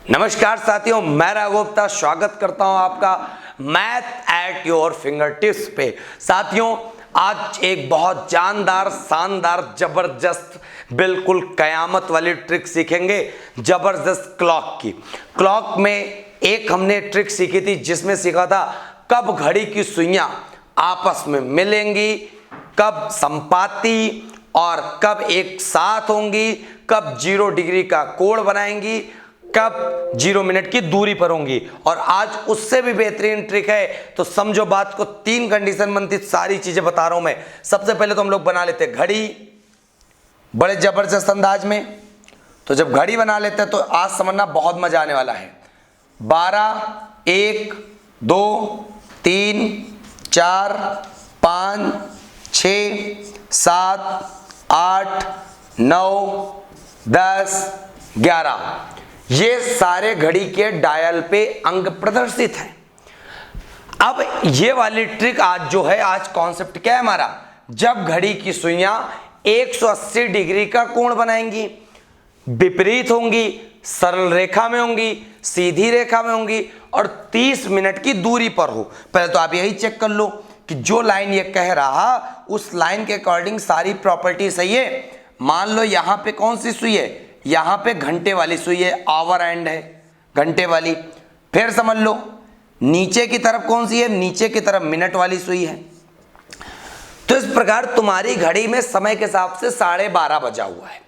नमस्कार साथियों, मैं राघव गुप्ता स्वागत करता हूं आपका math at your finger tips पे। साथियों, आज एक बहुत जानदार, शानदार, जबरदस्त, बिल्कुल कयामत वाली ट्रिक सीखेंगे। जबरदस्त क्लॉक की। क्लॉक में एक हमने ट्रिक सीखी थी जिसमें सीखा था कब घड़ी की सुइयां आपस में मिलेंगी, कब संपाती और कब एक साथ होंगी, कब 0 डिग्री का कोण बनाएंगी, कब 0 मिनट की दूरी पर होंगी। और आज उससे भी बेहतरीन ट्रिक है, तो समझो बात को। 3 कंडीशन बनती, सारी चीजें बता रहा हूं मैं। सबसे पहले तो हम लोग बना लेते घड़ी बड़े जबरदस्त अंदाज में। तो जब घड़ी बना लेते हैं तो आज समझना बहुत मजा आने वाला है। 12, 1, 2, 3, 4, 5, 6, 7, 8, 9, 10, 11 ये सारे घड़ी के डायल पे अंक प्रदर्शित हैं। अब ये वाली ट्रिक आज जो है, आज कॉन्सेप्ट क्या है हमारा, जब घड़ी की सुइयां 180 डिग्री का कोण बनाएंगी, विपरीत होंगी, सरल रेखा में होंगी, सीधी रेखा में होंगी और 30 मिनट की दूरी पर हो। पहले तो आप यही चेक कर लो कि जो लाइन ये कह रहा उस लाइन के अकॉर्डिंग सारी प्रॉपर्टी सही है। मान लो यहां पे कौन सी सुई है, यहां पे घंटे वाली सुई है, आवर एंड है घंटे वाली। फिर समझ लो नीचे की तरफ कौन सी है, नीचे की तरफ मिनट वाली सुई है। तो इस प्रकार तुम्हारी घड़ी में समय के हिसाब से 12:30 बजा हुआ है।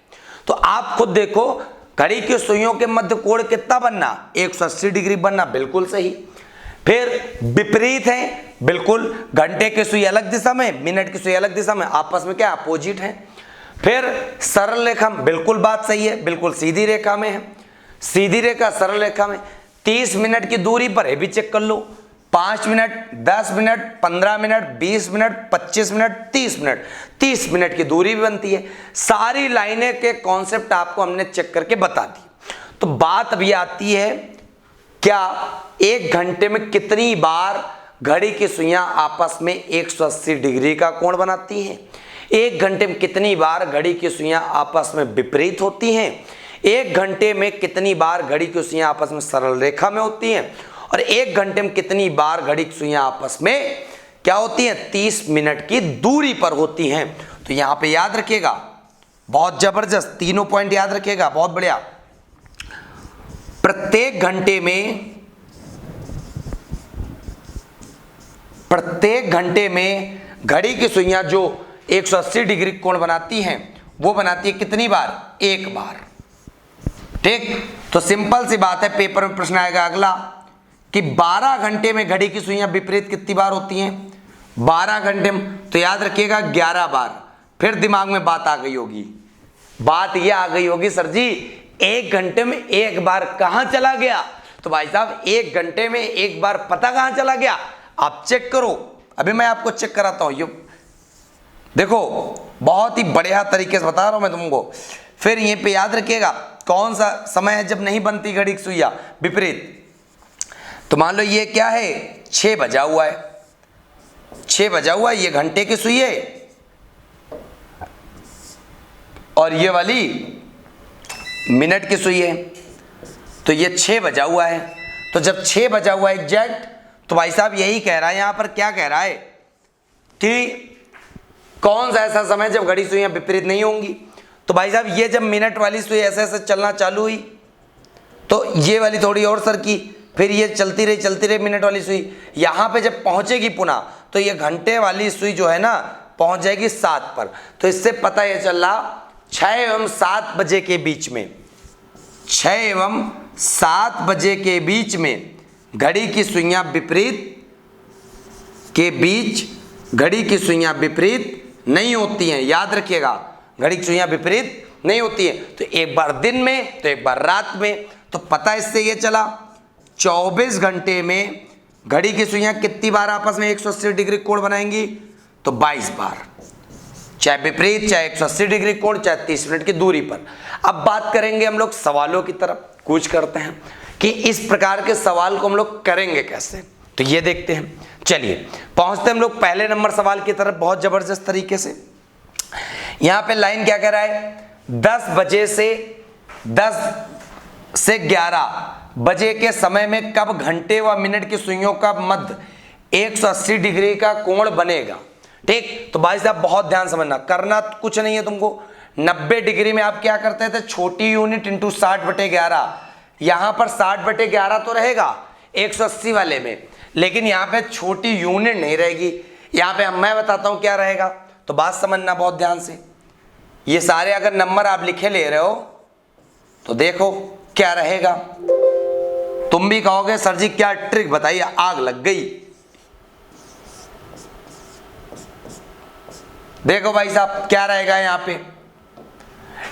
तो आप खुद देखो घड़ी की सुइयों के मध्य कोण कितना बनना, 180 डिग्री बनना, बिल्कुल सही। फिर विपरीत है, बिल्कुल घंटे की सुई अलग दिशा में, मिनट की सुई अलग दिशा में, आपस में क्या अपोजिट है। फिर सरल रेखा, बिल्कुल बात सही है, बिल्कुल सीधी रेखा में है, सीधी रेखा सरल रेखा में। 30 मिनट की दूरी पर है भी चेक कर लो, 5 minute, 10 minute, 15 minute, 20 minute, 25 minute, 30 minute, 30 minute की दूरी भी बनती है। सारी लाइनें के कॉन्सेप्ट आपको हमने चेक करके बता दी। तो बात अभी आती है, क्या एक घंटे में कितनी बार घड़ी की सुइयां आपस में 180 डिग्री का कोण बनाती हैं? एक घंटे में कितनी बार घड़ी की सुइयां आपस में विपरीत होती हैं? एक घंटे में कितनी बार घड़ी की सुइयां आपस में सरल रेखा में होती हैं? और एक घंटे में कितनी बार घड़ी की सुइयां आपस में क्या होती हैं, 30 मिनट की दूरी पर होती हैं। तो यहां पे याद रखिएगा, बहुत जबरदस्त तीनों पॉइंट याद रखिएगा, बहुत बढ़िया। प्रत्येक घंटे में घड़ी की सुइयां जो 180 डिग्री कोण बनाती हैं वो बनाती है कितनी बार, एक बार। ठीक, तो सिंपल सी बात है, पेपर में प्रश्न आएगा अगला कि 12 घंटे में घड़ी की सुइयां विपरीत कितनी बार होती हैं? 12 घंटे में तो याद रखिएगा 11 बार। फिर दिमाग में बात आ गई होगी, बात यह आ गई होगी, सर जी एक घंटे में एक बार कहां चला गया? तो भाई साहब एक घंटे में एक बार पता कहां चला गया, आप चेक करो। अभी मैं आपको चेक कराता हूं, ये देखो बहुत ही बढ़िया तरीके से बता रहा हूं मैं तुमको। फिर यहीं पे याद रखिएगा कौन सा समय है जब नहीं बनती घड़ी की सुइयां विपरीत। तो मान लो ये क्या है, 6 बजा हुआ है, 6 बजा हुआ है, ये घंटे की सुई है और ये वाली मिनट की सुई है। तो ये 6 बजा हुआ है। तो जब 6 बजा हुआ है एग्जैक्ट, तो भाई साहब यही कह रहा है, यहां पर क्या कह रहा है कि कौन सा ऐसा समय जब घड़ी सुइयां विपरीत नहीं होंगी। तो भाई साहब ये जब मिनट वाली सुई ऐसे ऐसे चलना चालू हुई तो ये वाली थोड़ी और सरकी, फिर ये चलती रही मिनट वाली सुई। यहां पे जब पहुंचेगी पुनः तो ये घंटे वाली सुई जो है ना पहुंच जाएगी 7 पर। तो इससे पता ये चल रहा 6 एवं 7 बजे के बीच में, 6 एवं 7 बजे के बीच में घड़ी की सुइयां विपरीत के बीच घड़ी की सुइयां विपरीत नहीं होती हैं। याद रखिएगा घड़ी की सुइयां विपरीत नहीं होती हैं। तो एक बार दिन में तो एक बार रात में। तो पता इससे ये चला 24 घंटे में घड़ी की सुइयां कितनी बार आपस में 180 डिग्री कोण बनाएंगी? तो 22 बार, चाहे विपरीत, चाहे 180 डिग्री कोण, चाहे 30 मिनट की दूरी पर। अब बात करेंगे हम लोग सवालों की तरफ, कुछ करते हैं कि इस प्रकार के सवाल को हम लोग करेंगे कैसे। तो ये देखते हैं, चलिए पहुंचते हम लोग पहले नंबर सवाल की तरफ बहुत जबरदस्त तरीके से। यहां पे लाइन क्या कह रहा है, 10 बजे से 10 से 11 बजे के समय में कब घंटे व मिनट की सुइयों का मध्य 180 डिग्री का कोण बनेगा। ठीक, तो भाई साहब बहुत ध्यान समझना, करना कुछ नहीं है तुमको। 90 डिग्री में आप क्या करते थे, छोटी यूनिट इंटू 60/11। यहां पर 60/11 तो रहेगा 180 वाले में, लेकिन यहां पे छोटी यूनिट नहीं रहेगी। यहां पे मैं बताता हूं क्या रहेगा, तो बात समझना बहुत ध्यान से। ये सारे अगर नंबर आप लिखे ले रहे हो तो देखो क्या रहेगा। तुम भी कहोगे सर जी क्या ट्रिक बताइए, आग लग गई। देखो भाई साहब क्या रहेगा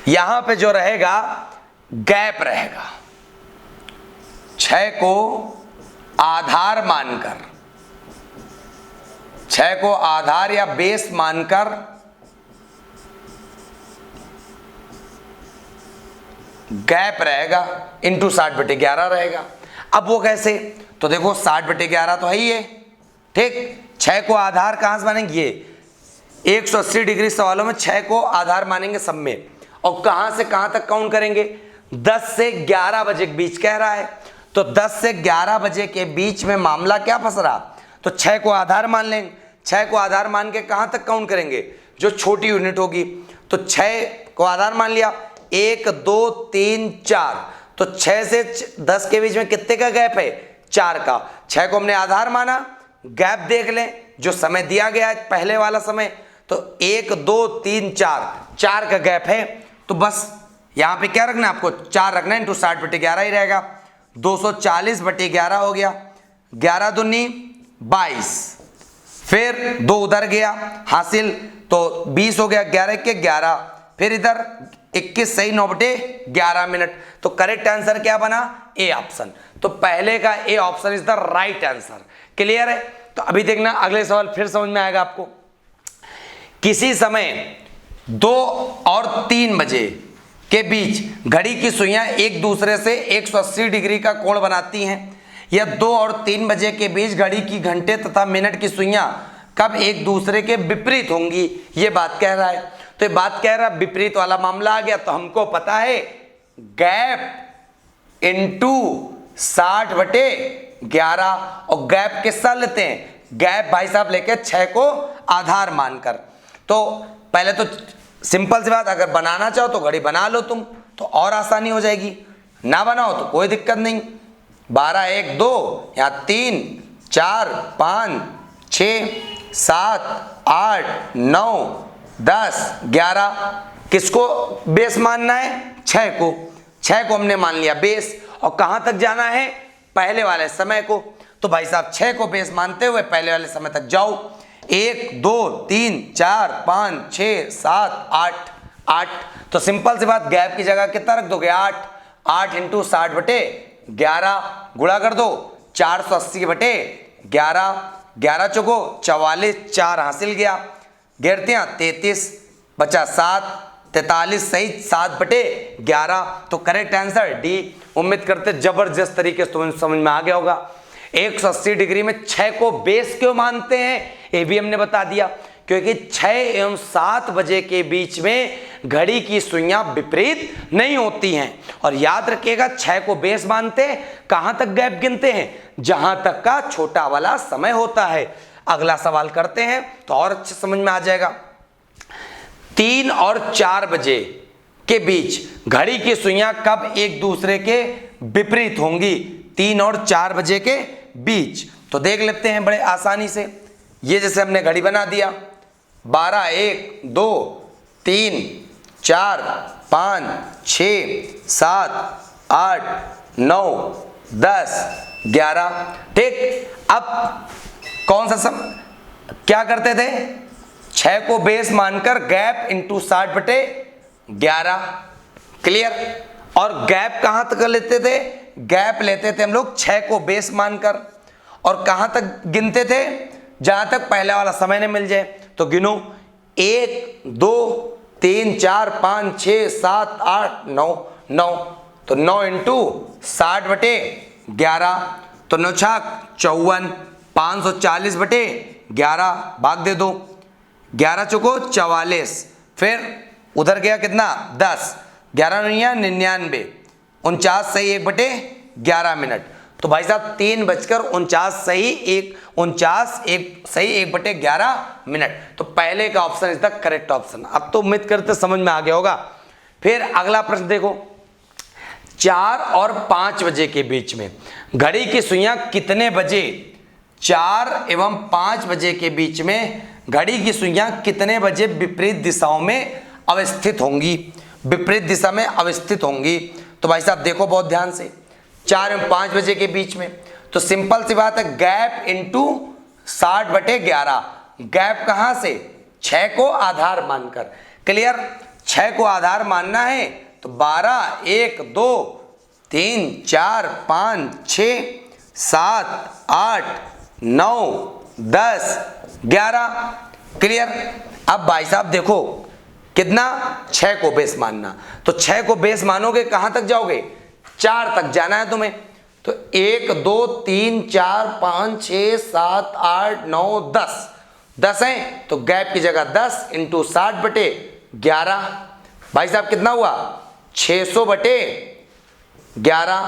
यहां पे जो रहेगा गैप रहेगा। 6 को आधार मानकर, 6 को आधार या बेस मानकर गैप रहेगा इंटू 60/11 रहेगा। अब वो कैसे, तो देखो 60/11 तो है ही है। ठीक, 6 को आधार कहां से मानेंगे, ये 180 डिग्री सवालों में 6 को आधार मानेंगे सब में, और कहां से कहां तक काउंट करेंगे, 10 से 11 बजे के बीच कह रहा है। तो 10 से 11 बजे के बीच में मामला क्या फंस रहा, तो 6 को आधार मान लेंगे। 6 को आधार मान के कहां तक काउंट करेंगे, जो छोटी यूनिट होगी। तो 6 को आधार मान लिया, 1 2 3 4, तो 6 से 10 के बीच में कितने का गैप है, 4 का। 6 को हमने आधार माना, गैप देख लें जो समय दिया गया है पहले वाला समय, तो 1 2 3 4 का गैप है। तो बस यहां पे क्या रखना है आपको, 4 रखना है, इंटू 60/11 ही रहेगा। 240/11 हो गया, 11 दूनी 22, फिर 2 उधर गया हासिल, तो 20 हो गया, 11 के 11, फिर इधर 21 सही 9/11 मिनट। तो करेक्ट आंसर क्या बना, ए ऑप्शन। तो पहले का A option is the right answer. Clear है। तो अभी देखना अगले सवाल फिर समझ में आएगा आपको। किसी समय 2 और 3 बजे के बीच घड़ी की सुइयां एक दूसरे से 180 डिग्री का कोण बनाती हैं। यह 2 और 3 बजे के बीच घड़ी की घंटे तथा मिनट की सुइयां कब एक दूसरे के विपरीत होंगी, ये बात कह रहा है। तो ये बात कह रहा है विपरीत वाला मामला आ गया। तो हमको पता है गैप इंटू 60/11, और गैप किसका लेते हैं, गैप भाई साहब लेके 6 को आधार मानकर। तो पहले तो सिंपल सी बात, अगर बनाना चाहो तो घड़ी बना लो तुम, तो और आसानी हो जाएगी। ना बनाओ तो कोई दिक्कत नहीं। 12 1 2, यहाँ 3 4 5 6 7 8 9 10 11, किसको बेस मानना है, 6 को। 6 को हमने मान लिया बेस, और कहां तक जाना है, पहले वाले समय को। तो भाई साहब 6 को बेस मानते हुए पहले वाले समय तक जाओ। 1 2 3 4 5 6 7 8, तो सिंपल सी बात, गैप की जगह कितना रख दोगे, 8 इंटू 60/11 गुणा कर दो 480/11, 11 चौको 44, 4 हासिल गया, गिरतियां 33, बचा 7, 43 सही 7/11। तो करेक्ट आंसर डी। उम्मीद करते जबरदस्त तरीके से तुम्हें समझ में आ गया होगा। 180 डिग्री में 6 को बेस क्यों मानते हैं, ये भी हमने बता दिया, क्योंकि 6 एवं 7 बजे के बीच में घड़ी की सुइयां विपरीत नहीं होती हैं। और याद रखिएगा 6 को बेस मानते हैं, कहां तक गैप गिनते हैं, जहां तक का छोटा वाला समय होता है। अगला सवाल करते हैं तो और अच्छे समझ में आ जाएगा। 3 और 4 बजे के बीच घड़ी की सुइयां कब एक दूसरे के विपरीत होंगी, 3 और 4 बजे के बीच। तो देख लेते हैं बड़े आसानी से। ये जैसे हमने घड़ी बना दिया, 12 1 2 3 4 5 6 7 8 9 10 11। ठीक, अब कौन सा क्या करते थे, 6 को बेस मानकर गैप इंटू 60/11। क्लियर। और गैप कहां तक लेते थे, गैप लेते थे हम लोग 6 को बेस मानकर, और कहां तक गिनते थे, जहां तक पहले वाला समय न मिल जाए। तो गिनो 1 2 3 4 5 6 7 8 9, तो 9 इंटू 60/11, तो 9 छाक 54, 540/11 भाग दे दो, 11 चौको 44, फिर उधर गया कितना 10, 11 99, 49 सही 1/11, 11 तो भाई साहब 3:49 सही 1:11 तो पहले का option is the correct option. अब तो उम्मीद करते समझ में आ गया होगा। फिर अगला प्रश्न देखो, 4 और 5 बजे के बीच में घड़ी की सुइयां कितने बजे, 4 एवं 5 बजे के बीच में घड़ी की सुइयां कितने बजे विपरीत दिशाओं में अवस्थित होंगी, विपरीत दिशा में अवस्थित होंगी। तो भाई साहब देखो बहुत ध्यान से, 4 एवं 5 बजे के बीच में, तो सिंपल सी बात है, गैप इंटू 60/11। गैप कहां से, 6 को आधार मानकर। क्लियर, 6 को आधार मानना है तो 12, 1, 2, 3, 4, 5, 6, 7, 8, 9, 10, 11। क्लियर। अब भाई साहब देखो कितना, 6 को बेस मानना, तो 6 को बेस मानोगे कहां तक जाओगे, 4 तक जाना है तुम्हें। तो 1, 2, 3, 4, 5, 6, 7, 8, 9, 10 है तो गैप की जगह 10 इंटू 60/11। भाई साहब कितना हुआ, 600/11।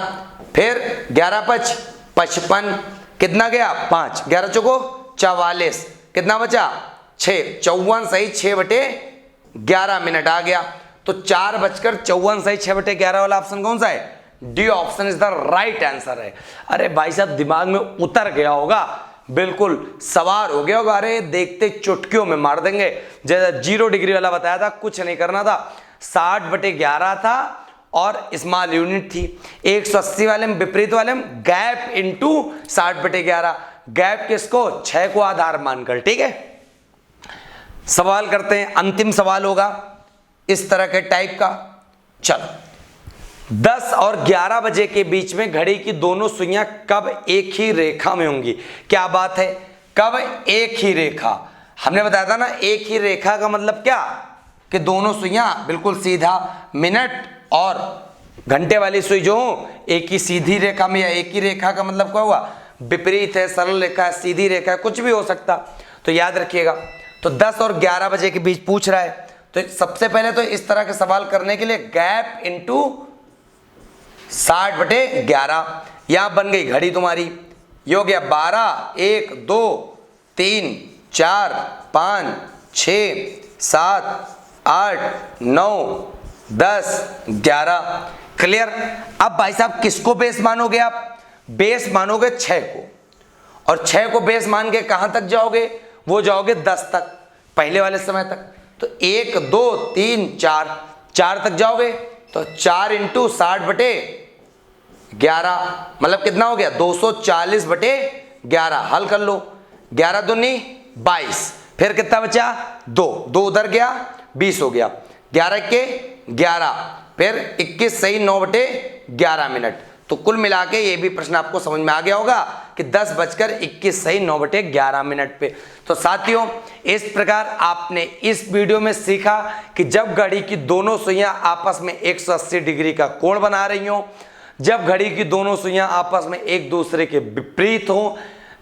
फिर 11×5 = 55, कितना गया 5, 11 चौको 44, कितना बचा 6, 54 सही 6/11 आ गया। तो 4:54 सही 6/11 वाला ऑप्शन कौन सा है, D option is the right answer है। अरे भाई साहब दिमाग में उतर गया होगा, बिल्कुल सवार हो गया होगा, अरे देखते चुटकियों में मार देंगे। जैसा 0 डिग्री वाला बताया था, कुछ नहीं करना था, 60/11 था और स्मॉल यूनिट थी। 180 वाले में, विपरीत वाले में गैप इंटू 60/11, गैप किसको, 6 को आधार मानकर। ठीक है, सवाल करते हैं, अंतिम सवाल होगा इस तरह के टाइप का। चलो, 10 और 11 बजे के बीच में घड़ी की दोनों सुइयां कब एक ही रेखा में होंगी। क्या बात है, कब एक ही रेखा, हमने बताया था ना, एक ही रेखा का मतलब क्या, कि दोनों सुइयां बिल्कुल सीधा, मिनट और घंटे वाली सुई जो हो एक ही सीधी रेखा में, या एक ही रेखा का मतलब क्या हुआ, विपरीत है, सरल रेखा है, सीधी रेखा है, कुछ भी हो सकता। तो याद रखिएगा, तो 10 और 11 बजे के बीच पूछ रहा है, तो सबसे पहले तो इस तरह के सवाल करने के लिए गैप इंटू 60/11, यहां बन गई घड़ी तुम्हारी, ये हो गया 12, 1, 2, 3, 4, 5, 6, 7, 8, 9, 10, 11। क्लियर। अब भाई साहब किसको बेस मानोगे आप, बेस मानोगे 6 को, और 6 को बेस मान के कहां तक जाओगे, वो जाओगे 10 तक, पहले वाले समय तक। तो 1, 2, 3, 4 तक जाओगे, तो 4 इंटू 60/11 मतलब कितना हो गया, 240/11। हल कर लो, 11 दूनी 22, फिर कितना बचा, 2 उधर गया, 20 हो गया, 11 के 11, फिर 21 सही 9/11। तो कुल मिला के ये भी प्रश्न आपको समझ में आ गया होगा कि 10:21 सही 9/11 पे। तो साथियों, इस प्रकार आपने इस वीडियो में सीखा कि जब घड़ी की दोनों सुइयां आपस में 180 डिग्री का कोण बना रही हों, जब घड़ी की दोनों सुइयां आपस में एक दूसरे के विपरीत हों,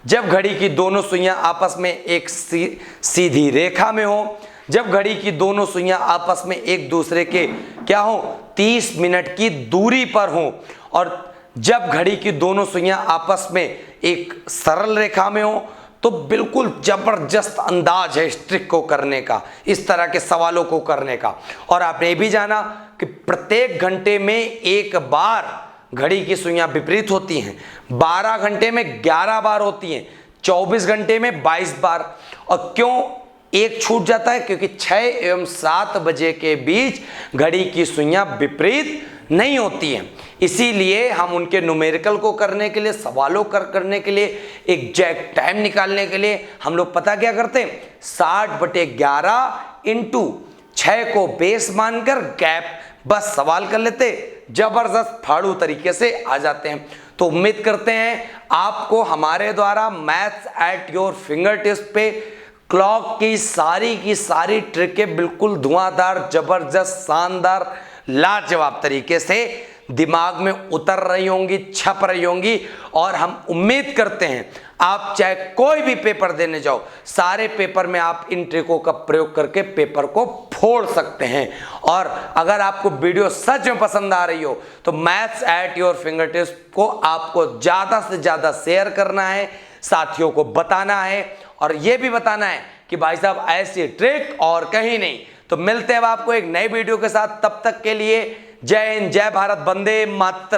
जब घड़ी की दोनों सुइयां आपस में एक सीधी रेखा में हों, जब घड़ी की दोनों सुइयां आपस में एक दूसरे के क्या हो, 30 मिनट की दूरी पर हों, और जब घड़ी की दोनों सुइयां आपस में एक सरल रेखा में हो, तो बिल्कुल जबरदस्त अंदाज है इस ट्रिक को करने का, इस तरह के सवालों को करने का। और आपने ये भी जाना कि प्रत्येक घंटे में एक बार घड़ी की सुइयां विपरीत होती हैं, 12 घंटे में 11 बार होती हैं, 24 घंटे में 22 बार। और क्यों एक छूट जाता है, क्योंकि 6 एवं 7 बजे के बीच घड़ी की सुइयां विपरीत नहीं होती हैं। इसीलिए हम उनके न्यूमेरिकल को करने के लिए, सवालों करने के लिए, एग्जैक्ट टाइम निकालने के लिए हम लोग पता क्या करते हैं, 60/11 इंटू 6 को बेस मानकर गैप बस सवाल कर लेते, जबरदस्त फाड़ू तरीके से आ जाते हैं। तो उम्मीद करते हैं आपको हमारे द्वारा maths at your finger tips पे क्लॉक की सारी ट्रिकें बिल्कुल धुआंधार, जबरदस्त, शानदार, लाजवाब तरीके से दिमाग में उतर रही होंगी, छप रही होंगी। और हम उम्मीद करते हैं आप चाहे कोई भी पेपर देने जाओ, सारे पेपर में आप इन ट्रिकों का प्रयोग करके पेपर को फोड़ सकते हैं। और अगर आपको वीडियो सच में पसंद आ रही हो तो maths at your finger tips को आपको ज्यादा से ज्यादा शेयर करना है, साथियों को बताना है और यह भी बताना है कि भाई साहब ऐसी ट्रिक और कहीं नहीं। तो मिलते हैं आपको एक नई वीडियो के साथ, तब तक के लिए जय हिंद, जय भारत, वंदे मातरम।